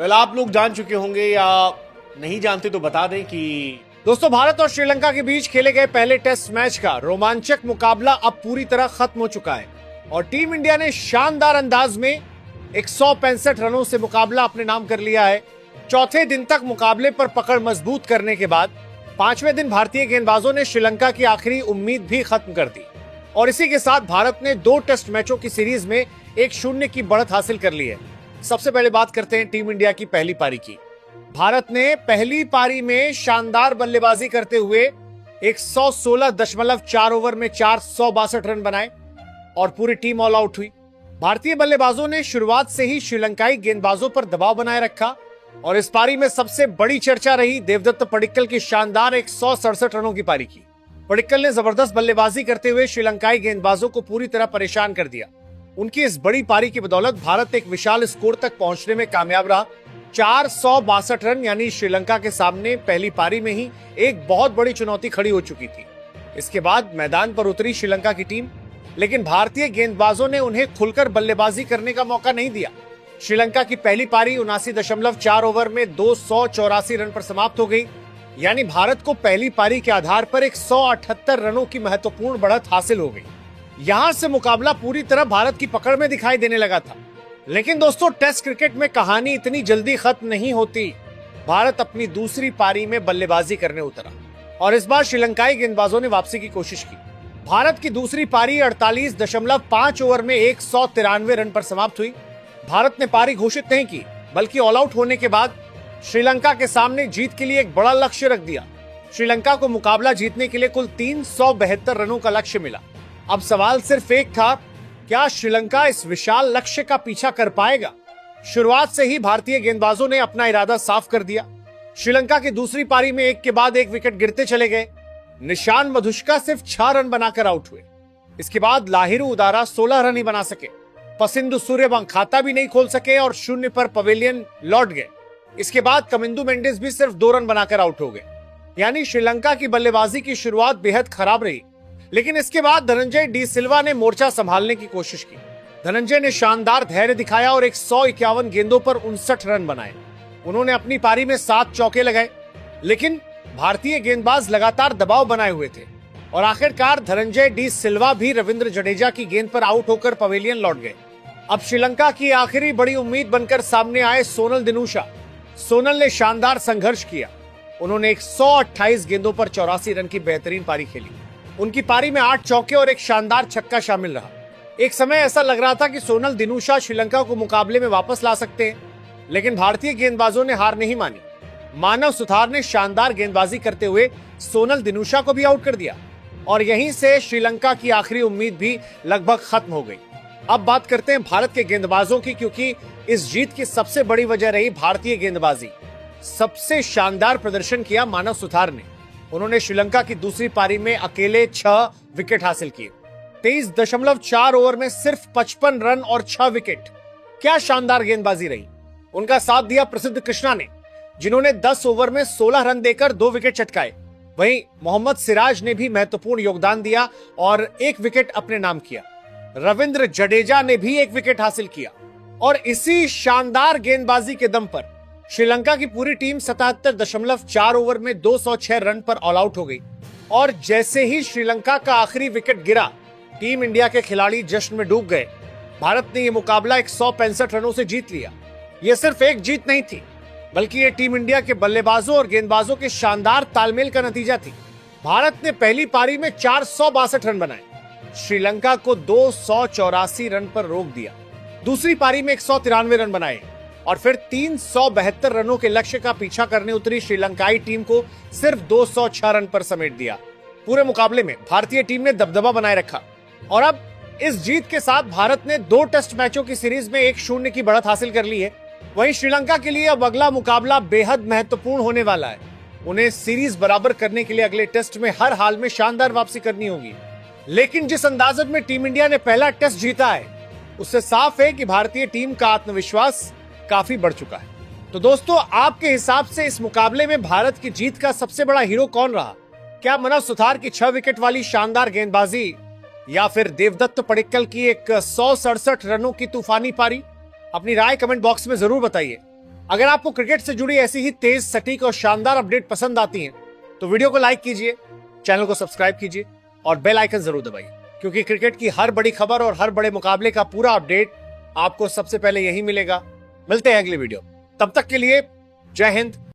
आप लोग जान चुके होंगे या नहीं जानते तो बता दें कि दोस्तों भारत और श्रीलंका के बीच खेले गए पहले टेस्ट मैच का रोमांचक मुकाबला अब पूरी तरह खत्म हो चुका है और टीम इंडिया ने शानदार अंदाज में 165 रनों से मुकाबला अपने नाम कर लिया है। चौथे दिन तक मुकाबले पर पकड़ मजबूत करने के बाद पांचवें दिन भारतीय गेंदबाजों ने श्रीलंका की आखिरी उम्मीद भी खत्म कर दी और इसी के साथ भारत ने 2 टेस्ट मैचों की सीरीज में 1-0 की बढ़त हासिल कर ली है। सबसे पहले बात करते हैं टीम इंडिया की पहली पारी की। भारत ने पहली पारी में शानदार बल्लेबाजी करते हुए 116.4 ओवर में 462 रन बनाए और पूरी टीम ऑल आउट हुई। भारतीय बल्लेबाजों ने शुरुआत से ही श्रीलंकाई गेंदबाजों पर दबाव बनाए रखा और इस पारी में सबसे बड़ी चर्चा रही देवदत्त पडिक्कल की शानदार 167 रनों की पारी की। पडिक्कल ने जबरदस्त बल्लेबाजी करते हुए श्रीलंकाई गेंदबाजों को पूरी तरह परेशान कर दिया। उनकी इस बड़ी पारी की बदौलत भारत एक विशाल स्कोर तक पहुंचने में कामयाब रहा। 462 रन यानी श्रीलंका के सामने पहली पारी में ही एक बहुत बड़ी चुनौती खड़ी हो चुकी थी। इसके बाद मैदान पर उतरी श्रीलंका की टीम, लेकिन भारतीय गेंदबाजों ने उन्हें खुलकर बल्लेबाजी करने का मौका नहीं दिया। श्रीलंका की पहली पारी 79.4 ओवर में 284 रन पर समाप्त हो गई, यानी भारत को पहली पारी के आधार पर 178 रनों की महत्वपूर्ण बढ़त हासिल हो गई। यहां से मुकाबला पूरी तरह भारत की पकड़ में दिखाई देने लगा था। लेकिन दोस्तों टेस्ट क्रिकेट में कहानी इतनी जल्दी खत्म नहीं होती। भारत अपनी दूसरी पारी में बल्लेबाजी करने उतरा और इस बार श्रीलंकाई गेंदबाजों ने वापसी की कोशिश की। भारत की दूसरी पारी 48.5 ओवर में 193 रन पर समाप्त हुई। भारत ने पारी घोषित नहीं की, बल्कि ऑल आउट होने के बाद श्रीलंका के सामने जीत के लिए एक बड़ा लक्ष्य रख दिया। श्रीलंका को मुकाबला जीतने के लिए कुल 372 रनों का लक्ष्य मिला। अब सवाल सिर्फ एक था, क्या श्रीलंका इस विशाल लक्ष्य का पीछा कर पाएगा? शुरुआत से ही भारतीय गेंदबाजों ने अपना इरादा साफ कर दिया। श्रीलंका की दूसरी पारी में एक के बाद एक विकेट गिरते चले गए। निशान मधुष्का सिर्फ 6 रन बनाकर आउट हुए। इसके बाद लाहिरू उदारा 16 रन ही बना सके। पसिंधु सूर्यवंशी भी नहीं खोल सके और 0 पर पवेलियन लौट गए। इसके बाद कमिंदु मेंडिस भी सिर्फ 2 रन बनाकर आउट हो गए। यानी श्रीलंका की बल्लेबाजी की शुरुआत बेहद खराब रही, लेकिन इसके बाद धनंजय डी सिल्वा ने मोर्चा संभालने की कोशिश की। धनंजय ने शानदार धैर्य दिखाया और 151 गेंदों पर 59 रन बनाए। उन्होंने अपनी पारी में 7 चौके लगाए, लेकिन भारतीय गेंदबाज लगातार दबाव बनाए हुए थे और आखिरकार धनंजय डी सिल्वा भी रविंद्र जडेजा की गेंद पर आउट होकर पवेलियन लौट गए। अब श्रीलंका की आखिरी बड़ी उम्मीद बनकर सामने आए सोनल दिनूशा। सोनल ने शानदार संघर्ष किया। उन्होंने 128 गेंदों पर 84 रन की बेहतरीन पारी खेली। उनकी पारी में 8 चौके और एक शानदार छक्का शामिल रहा। एक समय ऐसा लग रहा था कि सोनल दिनूशा श्रीलंका को मुकाबले में वापस ला सकते हैं, लेकिन भारतीय गेंदबाजों ने हार नहीं मानी। मानव सुथार ने शानदार गेंदबाजी करते हुए सोनल दिनूशा को भी आउट कर दिया और यहीं से श्रीलंका की आखिरी उम्मीद भी लगभग खत्म हो गई। अब बात करते हैं भारत के गेंदबाजों की, क्योंकि इस जीत की सबसे बड़ी वजह रही भारतीय गेंदबाजी। सबसे शानदार प्रदर्शन किया मानव सुथार ने। उन्होंने श्रीलंका की दूसरी पारी में अकेले 6 विकेट हासिल किए। 23.4 ओवर में सिर्फ 55 रन और 6 विकेट। क्या शानदार गेंदबाजी रही। उनका साथ दिया प्रसिद्ध कृष्णा ने, जिन्होंने 10 ओवर में 16 रन देकर 2 विकेट चटकाए। वहीं मोहम्मद सिराज ने भी महत्वपूर्ण योगदान दिया और 1 विकेट अपने नाम किया। रविंद्र जडेजा ने भी 1 विकेट हासिल किया और इसी शानदार गेंदबाजी के दम पर श्रीलंका की पूरी टीम 77.4 ओवर में 206 रन पर ऑल आउट हो गई और जैसे ही श्रीलंका का आखिरी विकेट गिरा, टीम इंडिया के खिलाड़ी जश्न में डूब गए। भारत ने यह मुकाबला 165 रनों से जीत लिया। यह सिर्फ एक जीत नहीं थी, बल्कि ये टीम इंडिया के बल्लेबाजों और गेंदबाजों के शानदार तालमेल का नतीजा थी। भारत ने पहली पारी में 462 रन बनाए, श्रीलंका को 284 रन पर रोक दिया। दूसरी पारी में 193 रन बनाए और फिर 372 रनों के लक्ष्य का पीछा करने उतरी श्रीलंकाई टीम को सिर्फ 206 रन पर समेट दिया। पूरे मुकाबले में भारतीय टीम ने दबदबा बनाए रखा और अब इस जीत के साथ भारत ने 2 टेस्ट मैचों की सीरीज में 1-0 की बढ़त हासिल कर ली है। वहीं श्रीलंका के लिए अब अगला मुकाबला बेहद महत्वपूर्ण होने वाला है। उन्हें सीरीज बराबर करने के लिए अगले टेस्ट में हर हाल में शानदार वापसी करनी होगी। लेकिन जिस अंदाज में टीम इंडिया ने पहला टेस्ट जीता है, उससे साफ है कि भारतीय टीम का आत्मविश्वास काफी बढ़ चुका है। तो दोस्तों, आपके हिसाब से इस मुकाबले में भारत की जीत का सबसे बड़ा हीरो कौन रहा? क्या मनव सुथार की 6 विकेट वाली शानदार गेंदबाजी या फिर देवदत्त पडिक्कल की 167 रनों की तूफानी पारी? अपनी राय कमेंट बॉक्स में जरूर बताइए। अगर आपको क्रिकेट से जुड़ी ऐसी ही तेज, सटीक और शानदार अपडेट पसंद आती हैं, तो वीडियो को लाइक कीजिए, चैनल को सब्सक्राइब कीजिए और बेल आइकन जरूर दबाइए, क्योंकि क्रिकेट की हर बड़ी खबर और हर बड़े मुकाबले का पूरा अपडेट आपको सबसे पहले यही मिलेगा। मिलते हैं अगली वीडियो, तब तक के लिए जय हिंद,